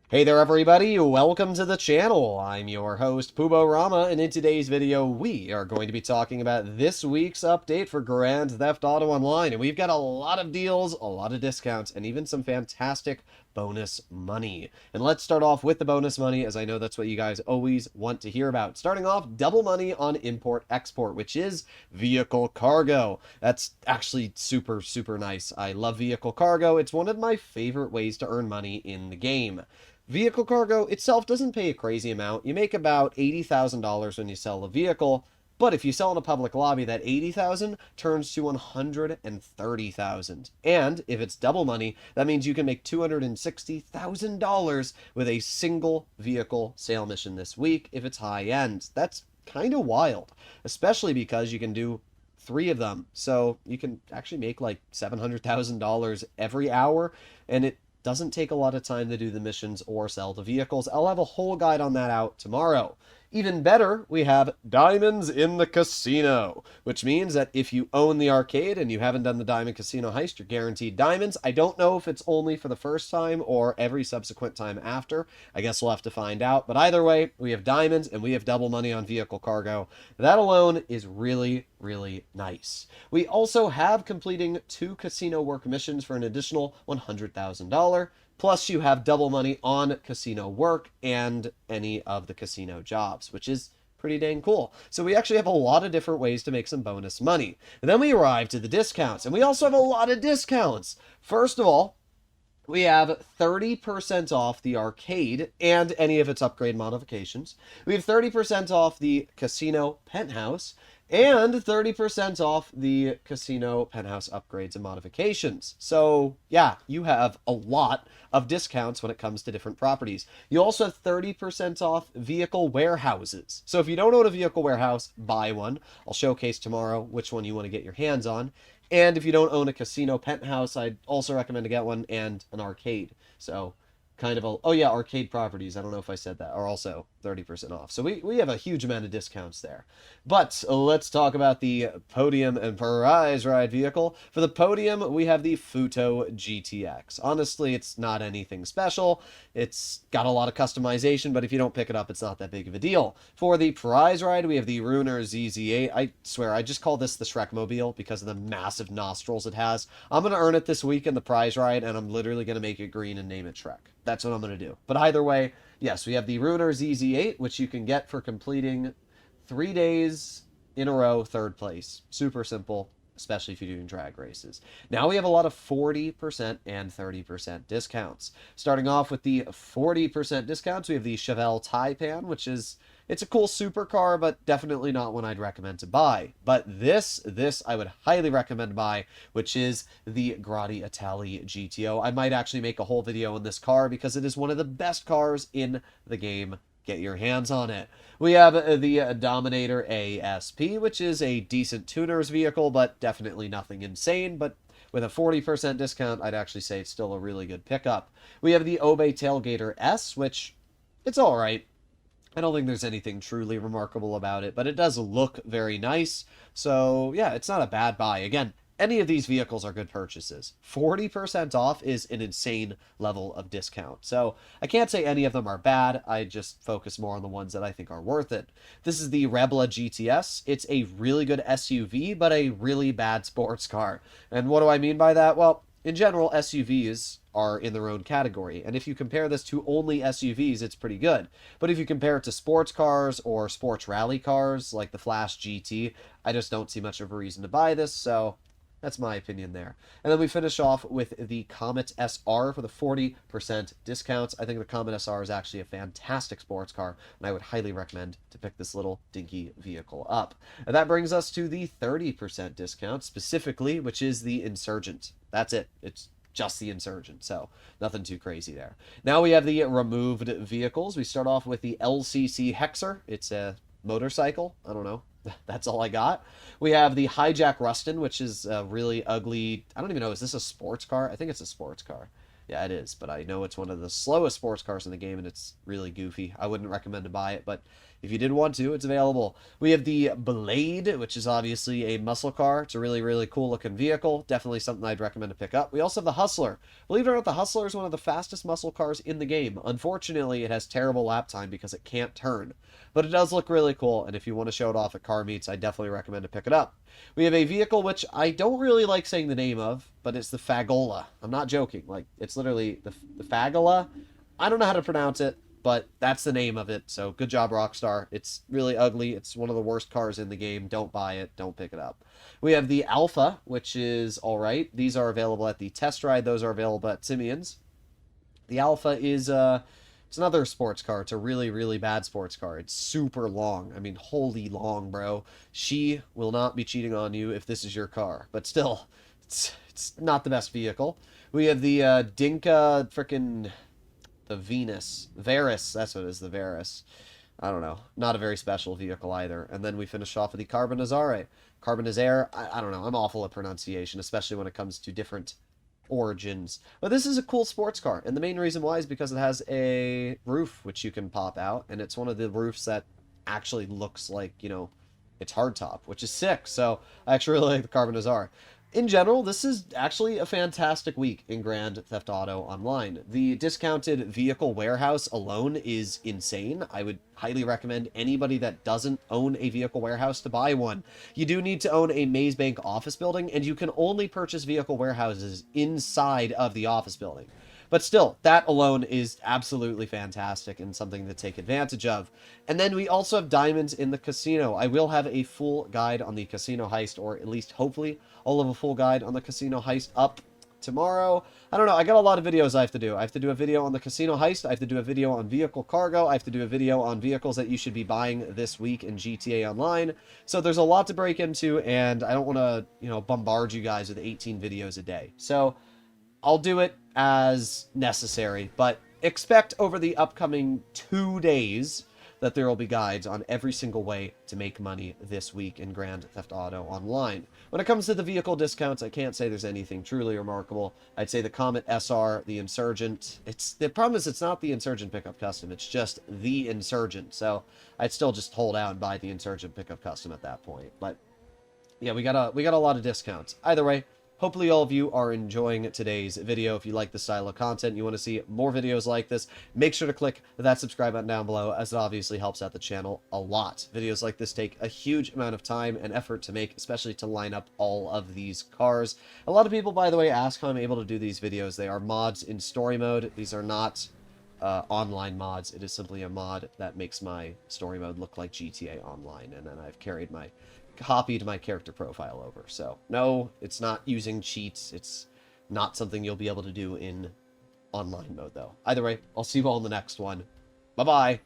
Hey there everybody, welcome to the channel. I'm your host Pubo Rama, and in today's video we are going to be talking about this week's update for Grand Theft Auto Online. And we've got a lot of deals, a lot of discounts, and even some fantastic bonus money. And let's start off with the bonus money, as I know that's what you guys always want to hear about. Starting off, double money on import-export, which is vehicle cargo. That's actually super nice. I love vehicle cargo. It's one of my favorite ways to earn money in the game. Vehicle cargo itself doesn't pay a crazy amount. You make about $80,000 when you sell a vehicle, but if you sell in a public lobby, that $80,000 turns to $130,000. And if it's double money, that means you can make $260,000 with a single vehicle sale mission this week if it's high end. That's kind of wild, especially because you can do three of them. So you can actually make like $700,000 every hour, and it doesn't take a lot of time to do the missions or sell the vehicles. I'll have a whole guide on that out tomorrow. Even better, we have diamonds in the casino, which means that if you own the arcade and you haven't done the Diamond Casino Heist, you're guaranteed diamonds. I don't know if it's only for the first time or every subsequent time after. I guess we'll have to find out. But either way, we have diamonds and we have double money on vehicle cargo. That alone is really nice. We also have completing 2 casino work missions for an additional $100,000. Plus, you have double money on casino work and any of the casino jobs, which is pretty dang cool. So we actually have a lot of different ways to make some bonus money. And then we arrive to the discounts, and we also have a lot of discounts. First of all, we have 30% off the arcade and any of its upgrade modifications. We have 30% off the casino penthouse and 30% off the casino penthouse upgrades and modifications. So yeah, you have a lot of discounts when it comes to different properties. You also have 30% off vehicle warehouses. So if you don't own a vehicle warehouse, buy one. I'll showcase tomorrow which one you want to get your hands on. And if you don't own a casino penthouse, I'd also recommend to get one, and an arcade. So kind of a, oh yeah, arcade properties, I don't know if I said that, are also 30% off. So we have a huge amount of discounts there. But let's talk about the Podium and Prize Ride vehicle. For the Podium, we have the Futo GTX. Honestly, it's not anything special. It's got a lot of customization, but if you don't pick it up, it's not that big of a deal. For the Prize Ride, we have the Ruiner ZZ8. I swear, I just call this the Shrekmobile because of the massive nostrils it has. I'm going to earn it this week in the Prize Ride, and I'm literally going to make it green and name it Shrek. That's what I'm going to do. But either way, yes, we have the Ruiner ZZ8, which you can get for completing 3 days in a row, third place. Super simple, especially if you're doing drag races. Now we have a lot of 40% and 30% discounts. Starting off with the 40% discounts, we have the Chevelle Taipan, which is, it's a cool supercar, but definitely not one I'd recommend to buy. But this I would highly recommend to buy, which is the Grotti Itali GTO. I might actually make a whole video on this car because it is one of the best cars in the game. Get your hands on it. We have the Dominator ASP, which is a decent tuner's vehicle, but definitely nothing insane. But with a 40% discount, I'd actually say it's still a really good pickup. We have the Obey Tailgater S, which it's all right. I don't think there's anything truly remarkable about it, but it does look very nice. So yeah, it's not a bad buy. Again, any of these vehicles are good purchases. 40% off is an insane level of discount. So I can't say any of them are bad. I just focus more on the ones that I think are worth it. This is the Rebla GTS. It's a really good SUV, but a really bad sports car. And what do I mean by that? Well, in general, SUVs are in their own category. And if you compare this to only SUVs, it's pretty good. But if you compare it to sports cars or sports rally cars like the Flash GT, I just don't see much of a reason to buy this. So that's my opinion there. And then we finish off with the Comet SR for the 40% discounts. I think the Comet SR is actually a fantastic sports car, and I would highly recommend to pick this little dinky vehicle up. And that brings us to the 30% discount specifically, which is the Insurgent. That's it. It's just the Insurgent, so nothing too crazy there. Now we have the removed vehicles. We start off with the LCC Hexer. It's a motorcycle. I don't know. That's all I got. We have the Hijack Rustin, which is a really ugly, I don't even know, is this a sports car? I think it's a sports car. Yeah, it is, but I know it's one of the slowest sports cars in the game, and it's really goofy. I wouldn't recommend to buy it, but if you did want to, it's available. We have the Blade, which is obviously a muscle car. It's a really, really cool looking vehicle. Definitely something I'd recommend to pick up. We also have the Hustler. Believe it or not, the Hustler is one of the fastest muscle cars in the game. Unfortunately, it has terrible lap time because it can't turn. But it does look really cool, and if you want to show it off at car meets, I definitely recommend to pick it up. We have a vehicle which I don't really like saying the name of, but it's the Fagola. I'm not joking. Like, it's literally the Fagola. I don't know how to pronounce it, but that's the name of it. So good job, Rockstar. It's really ugly. It's one of the worst cars in the game. Don't buy it. Don't pick it up. We have the Alpha, which is all right. These are available at the test ride. Those are available at Simeon's. The Alpha is it's another sports car. It's a really, really bad sports car. It's super long. I mean, holy long, bro. She will not be cheating on you if this is your car. But still, it's not the best vehicle. We have the Dinka frickin' the Venus. Varus, that's what it is, the Varus. I don't know. Not a very special vehicle either. And then we finish off with the Carbonazare. Carbonazare, I don't know. I'm awful at pronunciation, especially when it comes to different origins. But this is a cool sports car, and the main reason why is because it has a roof which you can pop out, and it's one of the roofs that actually looks like, you know, it's hardtop, which is sick. So I actually really like the Carbonazar. In general, this is actually a fantastic week in Grand Theft Auto Online. The discounted vehicle warehouse alone is insane. I would highly recommend anybody that doesn't own a vehicle warehouse to buy one. You do need to own a Maze Bank office building, and you can only purchase vehicle warehouses inside of the office building. But still, that alone is absolutely fantastic and something to take advantage of. And then we also have diamonds in the casino. I will have a full guide on the Casino Heist, or at least hopefully I'll have a full guide on the Casino Heist up tomorrow. I don't know. I got a lot of videos I have to do. I have to do a video on the Casino Heist. I have to do a video on vehicle cargo. I have to do a video on vehicles that you should be buying this week in GTA Online. So there's a lot to break into, and I don't want to, you know, bombard you guys with 18 videos a day. So I'll do it as necessary, but expect over the upcoming 2 days that there will be guides on every single way to make money this week in Grand Theft Auto Online. When it comes to the vehicle discounts, I can't say there's anything truly remarkable. I'd say the Comet SR, the Insurgent, the problem is it's not the Insurgent Pickup Custom, it's just the Insurgent, so I'd still just hold out and buy the Insurgent Pickup Custom at that point. But yeah, we got a lot of discounts. Either way, hopefully all of you are enjoying today's video. If you like the style of content, you want to see more videos like this, make sure to click that subscribe button down below, as it obviously helps out the channel a lot. Videos like this take a huge amount of time and effort to make, especially to line up all of these cars. A lot of people, by the way, ask how I'm able to do these videos. They are mods in story mode. These are not online mods. It is simply a mod that makes my story mode look like GTA Online, and then I've copied my character profile over. So no, it's not using cheats. It's not something you'll be able to do in online mode, though. Either way, I'll see you all in the next one. Bye-bye.